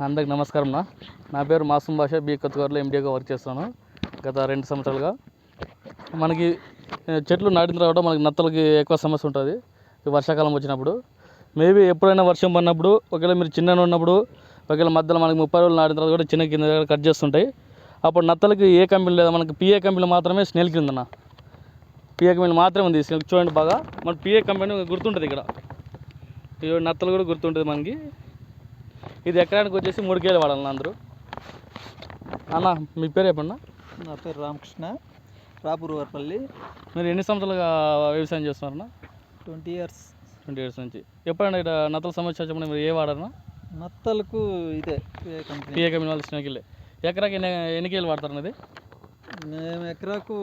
అందరికి నమస్కారం. నా పేరు మాసూమ్ బాషా, బీ కొత్తగూడలో ఎండీగా వర్క్ చేస్తాను గత 2 సంవత్సరాలుగా. మనకి చెట్లు నాటిన తర్వాత మనకి నత్తలకి ఎక్కువ సమస్య ఉంటుంది ఈ వర్షాకాలం వచ్చినప్పుడు. మేబీ ఎప్పుడైనా వర్షం పడినప్పుడు, ఒకవేళ మీరు చిన్న ఉన్నప్పుడు, ఒకవేళ మధ్యలో మనకి 30 రోజులు నాటిన తర్వాత కూడా చిన్న కింద కట్ చేస్తుంటాయి. అప్పుడు నత్తలకి ఏ కంపెనీ లేదా, మనకి పిఏ కంపెనీలో మాత్రమే స్నేల్ కిందన్న పిఏ కంపెనీ మాత్రమే ఉంది. చూడండి బాగా, మన పిఏ కంపెనీ గుర్తుంటుంది ఇక్కడ. నత్తలు కూడా గుర్తుంటుంది మనకి. ఇది ఎకరానికి వచ్చేసి 3 కేజీలు వాడాలన్న అందరూ. అన్న మీ పేరు చెప్పండి. నా పేరు రామకృష్ణ, రాపూర్వర్పల్లి. మీరు ఎన్ని సంవత్సరాలుగా వ్యవసాయం చేస్తున్నారన్న? 20 ఇయర్స్. 20 ఇయర్స్ నుంచి. ఎప్పుడైనా ఇక్కడ నత్తల సమస్య వచ్చినప్పుడు మీరు ఏ వాడారన్నా? నత్తలకు ఇదే పిఏ కంపెనీ వాళ్ళు స్నేహితులే. ఎకరాకి ఎన్ని కేజీలు వాడతారు అది? మేము ఎకరాకు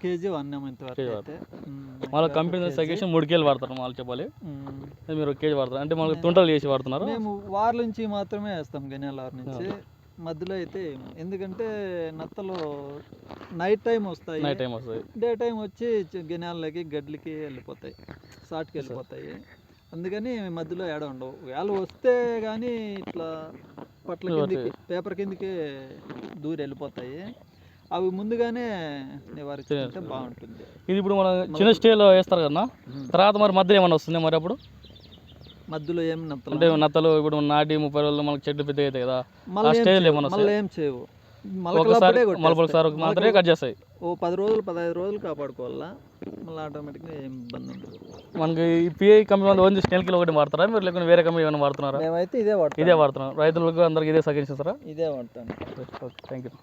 కేజీ వాడినాము ఇంతవరకు. వాళ్ళ కంపెనీ సజెషన్ 3 కేజీలు వాడతారు వాళ్ళు చెప్పాలి. మీరు 1 కేజీ వాడతారు అంటే మనకు తుంటలు చేసి వాడుతున్నారు. మేము వార్ నుంచి మాత్రమే వేస్తాం, గనేల నుంచి. మధ్యలో అయితే ఎందుకంటే నత్తలు నైట్ టైం వస్తాయి, డే టైం వచ్చి గెనాలకి గడ్లకి వెళ్ళిపోతాయి, షార్ట్కి వెళ్ళిపోతాయి. అందుకని మధ్యలో ఏడ ఉండవు. వేళ వస్తే కానీ ఇట్లా పట్ల కిందికి, పేపర్ కిందికి దూరి వెళ్ళిపోతాయి. అవి ముందుగానే నివారించుకుంటే బాగుంటుంది. ఇది ఇప్పుడు మనం చిన్న స్టేజ్లో వేస్తారు కదా, తర్వాత మరి మధ్యలో ఏమన్నా వస్తుంది మరి అప్పుడు? మధ్యలో ఏం నత్తలు అంటే నత్తలు ఇప్పుడు నాటి 30 రోజులు మనకు చెట్లు పెద్ద అవుతాయి కదా, ఆ స్టేజ్లో ఏమన్నా ఏం చేయవు. ఒకసారి మాత్రమే కట్ చేస్తాయి. ఓ 10 రోజులు 15 రోజులు కాపాడుకోవాలా, మళ్ళీ ఆటోమేటిక్గా ఏం ఇబ్బంది ఉండదు. మనకి ఈ పిఐ కంపెనీ వాళ్ళు ఓన్లీ స్నేల్ కిలో ఒకటి వాడతారా, మీరు లేకుండా వేరే కంపెనీ ఏమైనా వాడుతున్నారా? మేమైతే ఇదే వాడుతున్నాం. రైతులకు అందరికి ఇదే సజెషన్ ఇస్తారా? ఇదే వాడతాను. Okay, thank you.